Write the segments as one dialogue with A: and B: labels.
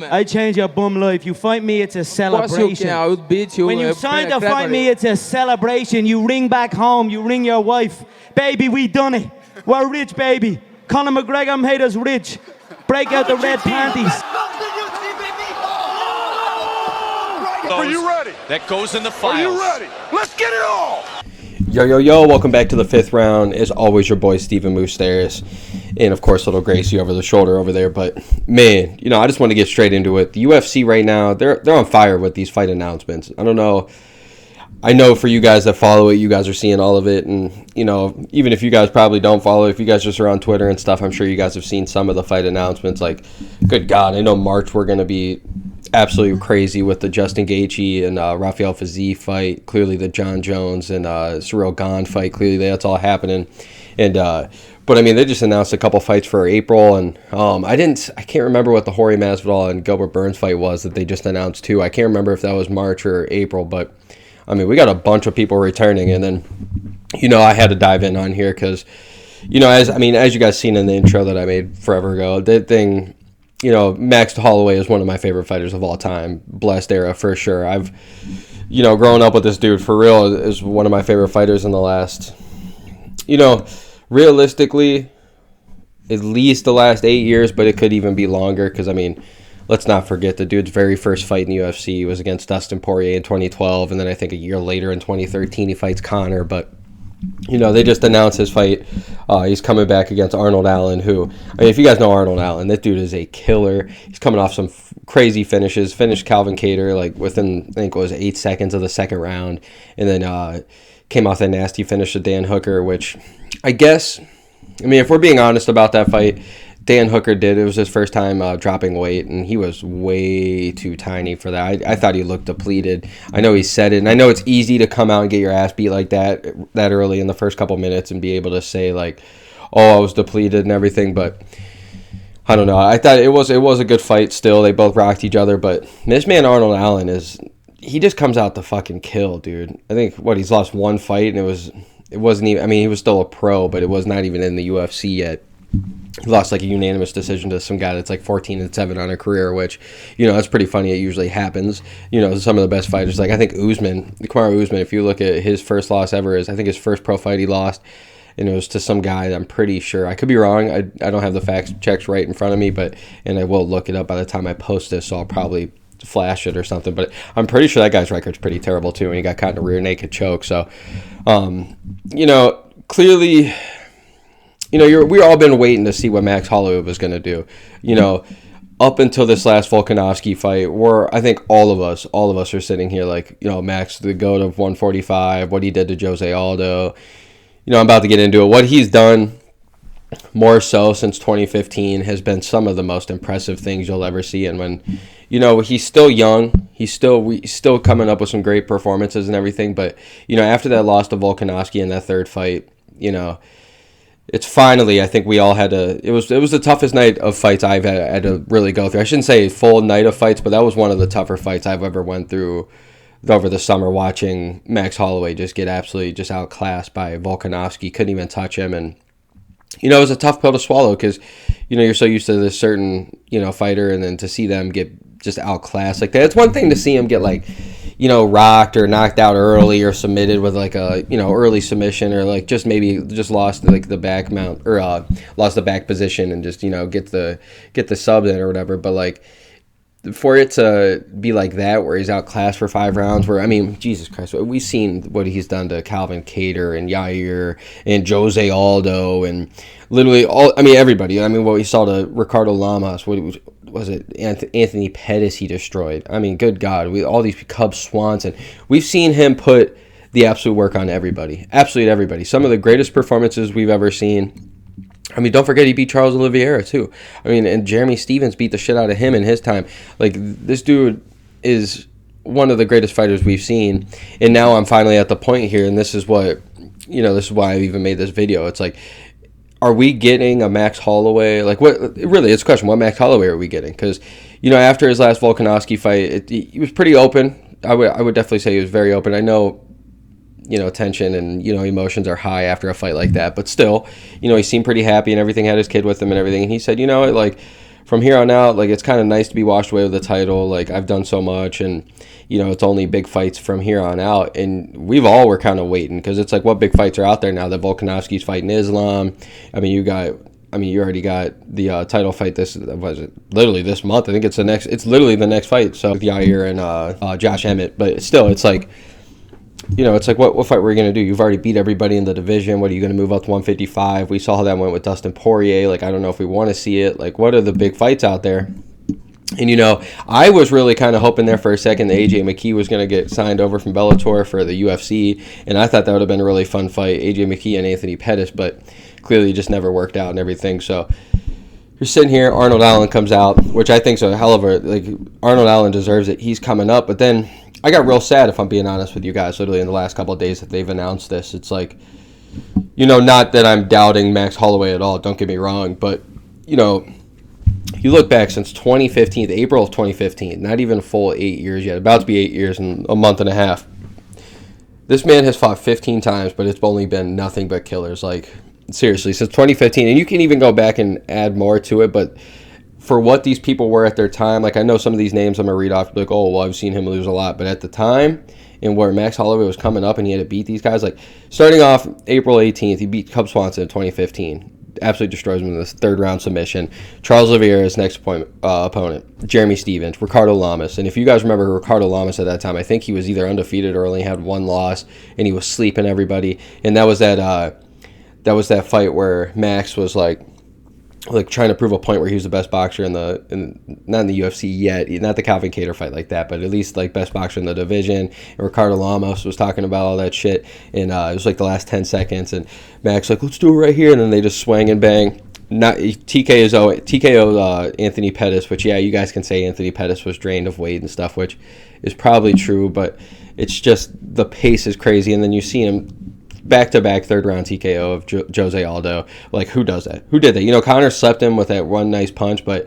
A: I change your bum life. You fight me, it's a celebration.
B: I would beat you.
A: When you sign to fight me, it's a celebration. You ring back home, you ring your wife. Baby, we done it. We're rich, baby. Conor McGregor made us rich. Break out the red panties.
C: Are you ready?
D: That goes in the files.
C: Are you ready? Let's get it all!
E: Yo, welcome back to the fifth round. As always, your boy Stephen Moustaris. And of course, little Gracie over the shoulder over there. But man, I just want to get straight into it. The UFC right now, they're on fire with these fight announcements. I don't know. I know for you guys that follow it, you guys are seeing all of it. And, even if you guys probably don't follow it, if you guys just are on Twitter and stuff, I'm sure you guys have seen some of the fight announcements. Like, good God, I know March we're going to be absolutely crazy with the Justin Gaethje and Rafael Fiziev fight. Clearly the John Jones and Cyril Gane fight. Clearly that's all happening. And but I mean, they just announced a couple fights for April, and I can't remember what the Jorge Masvidal and Gilbert Burns fight was that they just announced too. I can't remember if that was March or April, but I mean, we got a bunch of people returning, and then I had to dive in on here because as you guys seen in the intro that I made forever ago, that thing. Max Holloway is one of my favorite fighters of all time. Blessed era for sure. I've, growing up with this dude for real is one of my favorite fighters in the last, realistically, at least the last 8 years, but it could even be longer because, let's not forget the dude's very first fight in the UFC was against Dustin Poirier in 2012, and then I think a year later in 2013 he fights Conor, but they just announced his fight. He's coming back against Arnold Allen, who, if you guys know Arnold Allen, that dude is a killer. He's coming off some crazy finishes. Finished Calvin Kattar within, I think it was 8 seconds of the second round, and then came off that nasty finish to Dan Hooker, which I guess, if we're being honest about that fight, Dan Hooker did. It was his first time dropping weight, and he was way too tiny for that. I thought he looked depleted. I know he said it, and I know it's easy to come out and get your ass beat like that early in the first couple minutes and be able to say, like, oh, I was depleted and everything, but I don't know. I thought it was a good fight still. They both rocked each other, but this man Arnold Allen he just comes out to fucking kill, dude. I think, he's lost one fight, and it wasn't even, he was still a pro, but it was not even in the UFC yet. He lost like a unanimous decision to some guy that's like 14-7 on a career, which, that's pretty funny. It usually happens. Some of the best fighters, like I think Kamaru Usman, if you look at his first loss ever, I think his first pro fight he lost, and it was to some guy that I'm pretty sure, I could be wrong, I don't have the facts checks right in front of me, and I will look it up by the time I post this, so I'll probably flash it or something, but I'm pretty sure that guy's record's pretty terrible too, and he got caught in a rear naked choke, so, clearly, we've all been waiting to see what Max Holloway was going to do. Up until this last Volkanovski fight, where I think all of us are sitting here like, Max, the GOAT of 145, what he did to Jose Aldo. I'm about to get into it. What he's done, more so since 2015, has been some of the most impressive things you'll ever see. And when, he's still young, he's still coming up with some great performances and everything. But, after that loss to Volkanovski in that third fight, it's finally, I think we all had to, it was the toughest night of fights I've had to really go through. I shouldn't say full night of fights, but that was one of the tougher fights I've ever went through over the summer, watching Max Holloway just get absolutely just outclassed by Volkanovski. Couldn't even touch him. And, it was a tough pill to swallow because, you're so used to this certain, fighter, and then to see them get just outclassed like that. It's one thing to see him get like, rocked or knocked out early or submitted with like a, early submission, or like just lost like the back mount, or lost the back position and just, get the sub in or whatever. But like, for it to be like that, where he's outclassed for 5 rounds, where, Jesus Christ, we've seen what he's done to Calvin Kattar and Yair and Jose Aldo and literally everybody. What we saw to Ricardo Lamas, what was it, Anthony Pettis he destroyed. Good God, all these Cub Swanson. We've seen him put the absolute work on everybody. Absolutely everybody. Some of the greatest performances we've ever seen. Don't forget he beat Charles Oliveira too. And Jeremy Stevens beat the shit out of him in his time. Like, this dude is one of the greatest fighters we've seen. And now I'm finally at the point here, and this is what, this is why I've even made this video. It's like, are we getting a Max Holloway? Like, what, really, it's a question, what Max Holloway are we getting? Because, after his last Volkanovski fight, he was pretty open. I would definitely say he was very open. I know, tension and, emotions are high after a fight like that. But still, he seemed pretty happy and everything, had his kid with him and everything. And he said, from here on out, like, it's kind of nice to be washed away with the title. Like, I've done so much, and, you know, it's only big fights from here on out. And we've all were kind of waiting, because it's like, what big fights are out there now? That Volkanovski's fighting Islam. I mean, you already got the title fight literally this month. I think it's literally the next fight. So Yair and Josh Emmett. But still, it's like, you know, it's like, what fight were you going to do? You've already beat everybody in the division. What are you going to move up to 155? We saw how that went with Dustin Poirier. Like, I don't know if we want to see it. Like, what are the big fights out there? And, you know, I was really kind of hoping there for a second that AJ McKee was going to get signed over from Bellator for the UFC. And I thought that would have been a really fun fight, AJ McKee and Anthony Pettis. But clearly it just never worked out and everything. So you're sitting here, Arnold Allen comes out, which I think is a hell of a, like, Arnold Allen deserves it. He's coming up. But then I got real sad, if I'm being honest with you guys, literally in the last couple of days that they've announced this. It's like, you know, not that I'm doubting Max Holloway at all, don't get me wrong, but, you know, you look back since 2015, April of 2015, not even a full 8 years yet, about to be 8 years and a month and a half. This man has fought 15 times, but it's only been nothing but killers. Like, seriously, since 2015, and you can even go back and add more to it, but for what these people were at their time, like, I know some of these names I'm going to read off, like, oh, well, I've seen him lose a lot, but at the time, and where Max Holloway was coming up and he had to beat these guys, like, starting off April 18th, he beat Cub Swanson in 2015. Absolutely destroys him in this third-round submission. Charles Oliveira's next opponent, Jeremy Stevens, Ricardo Lamas. And if you guys remember Ricardo Lamas at that time, I think he was either undefeated or only had one loss, and he was sleeping everybody. And that was that fight where Max was like trying to prove a point where he was the best boxer not in the UFC yet, not the Calvin Kattar fight like that, but at least like best boxer in the division. And Ricardo Lamas was talking about all that shit, and it was like the last 10 seconds, and Max like, let's do it right here, and then they just swang and bang. Not TKO Anthony Pettis, which, yeah, you guys can say Anthony Pettis was drained of weight and stuff, which is probably true, but it's just the pace is crazy, and then you see him back-to-back third-round TKO of Jose Aldo. Like, who does that? Who did that? You know, Conor slept him with that one nice punch, but,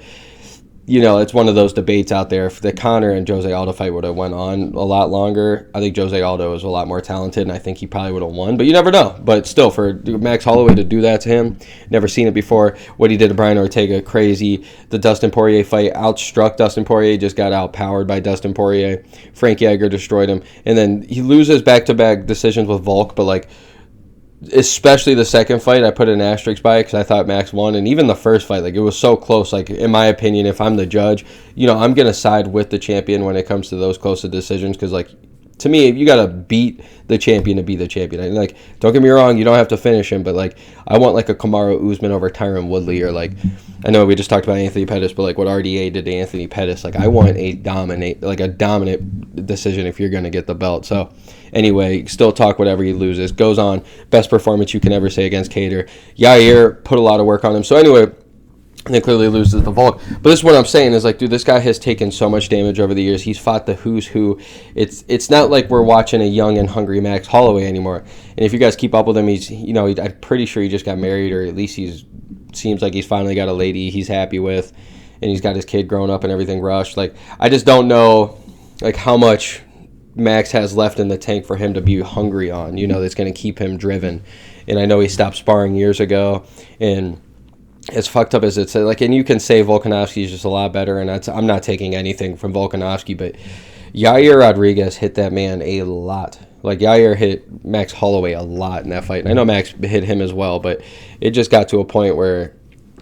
E: you know, it's one of those debates out there. If the Conor and Jose Aldo fight would have went on a lot longer, I think Jose Aldo is a lot more talented, and I think he probably would have won. But you never know. But still, for Max Holloway to do that to him, never seen it before. What he did to Brian Ortega, crazy. The Dustin Poirier fight outstruck Dustin Poirier, just got outpowered by Dustin Poirier. Frank Yeager destroyed him. And then he loses back-to-back decisions with Volk, but, like, especially the second fight, I put an asterisk by it because I thought Max won. And even the first fight, like, it was so close. Like, in my opinion, if I'm the judge, you know, I'm going to side with the champion when it comes to those close decisions, because, like, to me, you got to beat the champion to be the champion. And, like, don't get me wrong, you don't have to finish him, but, like, I want, like, a Kamaru Usman over Tyron Woodley, or, like, I know we just talked about Anthony Pettis, but, like, what RDA did to Anthony Pettis, like, I want a dominant decision if you're going to get the belt. So, anyway, still talk whatever he loses. Goes on, best performance you can ever say against Kattar. Yair put a lot of work on him. So, anyway, and then clearly loses the Volk. But this is what I'm saying is, like, dude, this guy has taken so much damage over the years. He's fought the who's who. It's not like we're watching a young and hungry Max Holloway anymore. And if you guys keep up with him, he's, you know, I'm pretty sure he just got married, or at least seems like he's finally got a lady he's happy with, and he's got his kid growing up and everything rushed. Like, I just don't know, like, how much Max has left in the tank for him to be hungry on, you know, that's going to keep him driven. And I know he stopped sparring years ago, and as fucked up as it's like, and you can say Volkanovski is just a lot better, and I'm not taking anything from Volkanovski, but Yair Rodriguez hit that man a lot. Like, Yair hit Max Holloway a lot in that fight. And I know Max hit him as well, but it just got to a point where,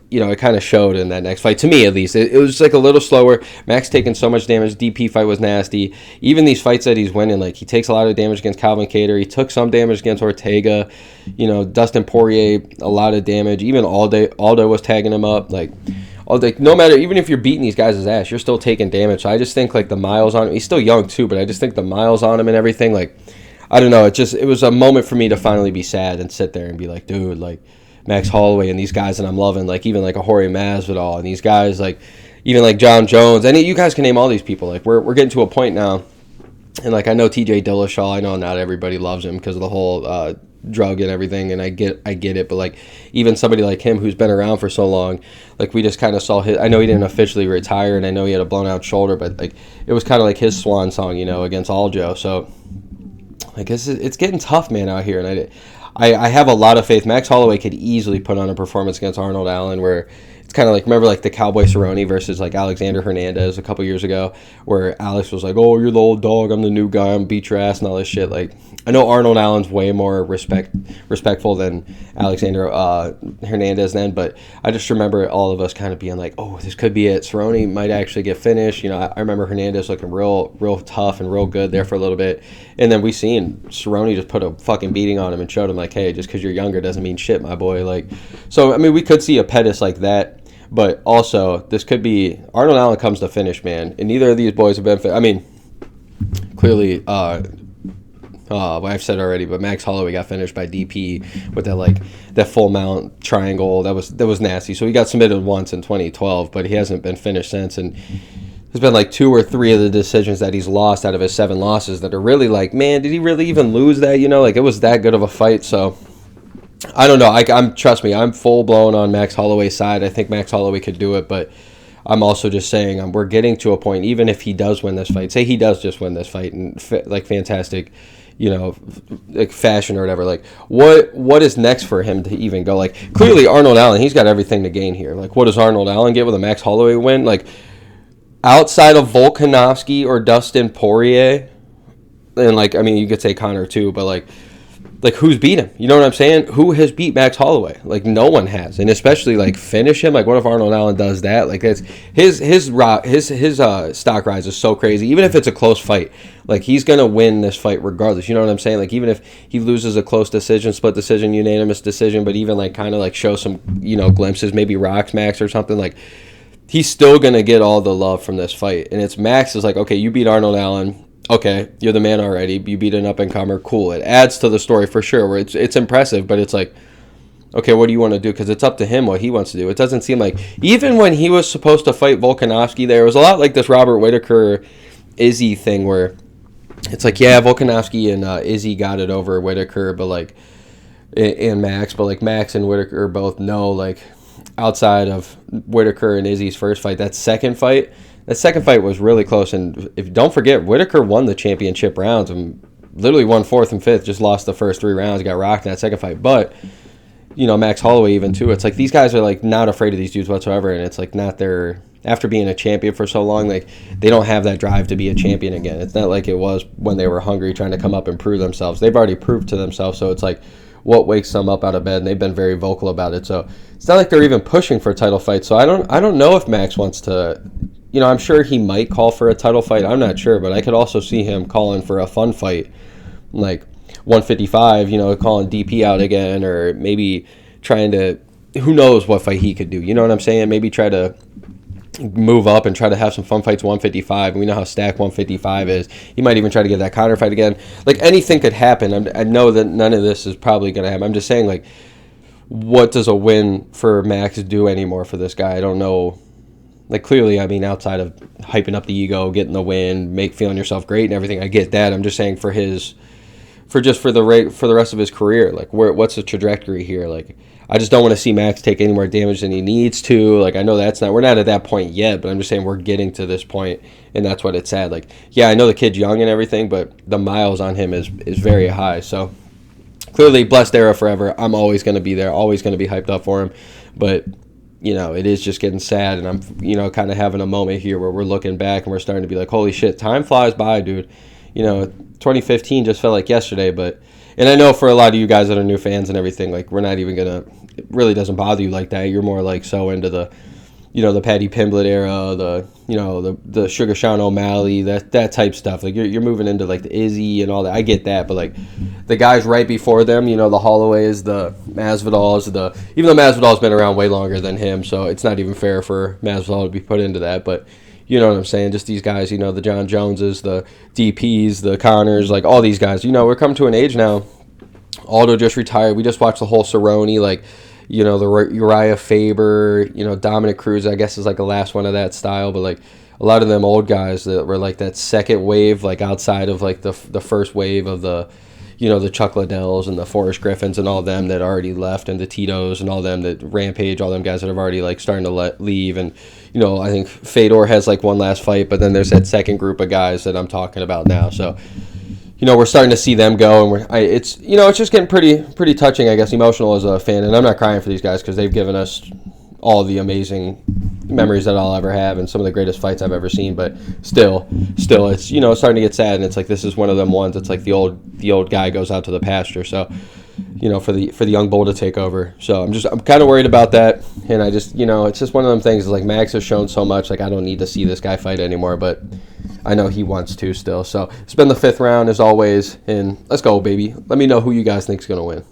E: you know, it kind of showed in that next fight, to me at least. It was like a little slower. Max taking so much damage. DP fight was nasty. Even these fights that he's winning, like, he takes a lot of damage against Calvin Kattar. He took some damage against Ortega. You know, Dustin Poirier, a lot of damage. Even Aldo was tagging him up. Like, no matter, even if you're beating these guys' ass, you're still taking damage. So I just think, like, the miles on him, he's still young too, but I just think the miles on him and everything, like, I don't know. It was a moment for me to finally be sad and sit there and be like, dude, like, Max Holloway and these guys that I'm loving, like, even like a Jorge Masvidal and these guys, like, even like John Jones, and you guys can name all these people. Like, we're getting to a point now, and, like, I know TJ Dillashaw, I know not everybody loves him because of the whole drug and everything, and I get it, but, like, even somebody like him who's been around for so long, like, we just kind of saw I know he didn't officially retire, and I know he had a blown out shoulder, but, like, it was kind of like his swan song, you know, against Aljo. So, I guess it's getting tough, man, out here, and I have a lot of faith. Max Holloway could easily put on a performance against Arnold Allen where it's kind of like, remember like the Cowboy Cerrone versus like Alexander Hernandez a couple years ago, where Alex was like, oh, you're the old dog, I'm the new guy, I'm beat your ass and all this shit. Like, I know Arnold Allen's way more respectful than Alexander Hernandez then, but I just remember all of us kind of being like, oh, this could be it. Cerrone might actually get finished. You know, I remember Hernandez looking real tough and real good there for a little bit, and then we seen Cerrone just put a fucking beating on him and showed him like, hey, just because you're younger doesn't mean shit, my boy. Like, so I mean, we could see a Pettis like that. But also, this could be Arnold Allen comes to finish, man. And neither of these boys have been. I mean, clearly, I've said already, but Max Holloway got finished by DP with that full mount triangle. That was nasty. So he got submitted once in 2012, but he hasn't been finished since. And there's been like 2 or 3 of the decisions that he's lost out of his 7 losses that are really like, man, did he really even lose that? You know, like it was that good of a fight. So I don't know. Trust me, I'm full blown on Max Holloway's side. I think Max Holloway could do it, but I'm also just saying we're getting to a point. Even if he does win this fight, say he does just win this fight in like fantastic, you know, like fashion or whatever. Like what is next for him to even go? Like clearly Arnold Allen, he's got everything to gain here. Like what does Arnold Allen get with a Max Holloway win? Like outside of Volkanovski or Dustin Poirier, and like I mean you could say Conor too, but like who's beat him? You know what I'm saying? Who has beat Max Holloway? Like no one has, and especially like finish him. Like what if Arnold Allen does that? Like that's his stock rise is so crazy. Even if it's a close fight, like he's gonna win this fight regardless. You know what I'm saying? Like even if he loses a close decision, split decision, unanimous decision, but even like kind of like show some glimpses, maybe rocks Max or something like. He's still gonna get all the love from this fight, and it's Max is like, okay, you beat Arnold Allen. Okay, you're the man already. You beat an up-and-comer. Cool. It adds to the story for sure. Where it's impressive, but it's like, okay, what do you want to do? Because it's up to him what he wants to do. It doesn't seem like even when he was supposed to fight Volkanovski, there was a lot like this Robert Whittaker Izzy thing where it's like, yeah, Volkanovski and Izzy got it over Whittaker, but like and Max, but like Max and Whittaker both know like outside of Whittaker and Izzy's first fight, that second fight was really close, and don't forget, Whittaker won the championship rounds and literally won 4th and 5th, just lost the first 3 rounds, got rocked in that second fight. But, Max Holloway even too, it's like these guys are like not afraid of these dudes whatsoever, and it's like not their, after being a champion for so long, like they don't have that drive to be a champion again. It's not like it was when they were hungry trying to come up and prove themselves. They've already proved to themselves, so it's like what wakes them up out of bed, and they've been very vocal about it. So it's not like they're even pushing for a title fight. So I don't know if Max wants to. I'm sure he might call for a title fight. I'm not sure, but I could also see him calling for a fun fight, like 155, calling DP out again, or maybe trying to, who knows what fight he could do. You know what I'm saying? Maybe try to move up and try to have some fun fights 155. We know how stacked 155 is. He might even try to get that Conor fight again. Like anything could happen. I know that none of this is probably going to happen. I'm just saying, like, what does a win for Max do anymore for this guy? I don't know. Like, clearly, I mean, outside of hyping up the ego, getting the win, feeling yourself great and everything, I get that. I'm just saying for the rest of his career, like, what's the trajectory here? Like, I just don't want to see Max take any more damage than he needs to. Like, I know we're not at that point yet, but I'm just saying we're getting to this point, and that's what it's at. Like, yeah, I know the kid's young and everything, but the miles on him is very high. So, clearly, blessed era forever. I'm always going to be there, always going to be hyped up for him. But it is just getting sad, and I'm, kind of having a moment here where we're looking back and we're starting to be like, holy shit, time flies by, dude. 2015 just felt like yesterday, and I know for a lot of you guys that are new fans and everything, like, we're not even gonna, it really doesn't bother you like that. You're more like so into the, the Paddy Pimblett era, the Sugar Sean O'Malley, that type stuff. Like, you're moving into like the Izzy and all that. I get that, but like the guys right before them, the Holloways, the Masvidals, even though Masvidal's been around way longer than him, so it's not even fair for Masvidal to be put into that. But you know what I'm saying? Just these guys, the John Joneses, the DPs, the Connors, like all these guys. We're coming to an age now. Aldo just retired. We just watched the whole Cerrone, like, the Uriah Faber, Dominic Cruz, I guess is like the last one of that style. But like a lot of them old guys that were like that second wave, like outside of like the first wave of the, the Chuck Liddells and the Forrest Griffins and all them that already left, and the Tito's and all them that Rampage, all them guys that have already like starting to leave. And, I think Fedor has like one last fight, but then there's that second group of guys that I'm talking about now. So, we're starting to see them go, and it's just getting pretty touching, I guess, emotional as a fan. And I'm not crying for these guys because they've given us all the amazing memories that I'll ever have and some of the greatest fights I've ever seen. But still, it's starting to get sad, and it's like this is one of them ones. It's like the old guy goes out to the pasture. So, for the young bull to take over. So I'm kind of worried about that, and I just it's just one of them things. Like Max has shown so much. Like I don't need to see this guy fight anymore, but I know he wants to still. So it's been the 5th round as always, and let's go, baby. Let me know who you guys think is gonna win.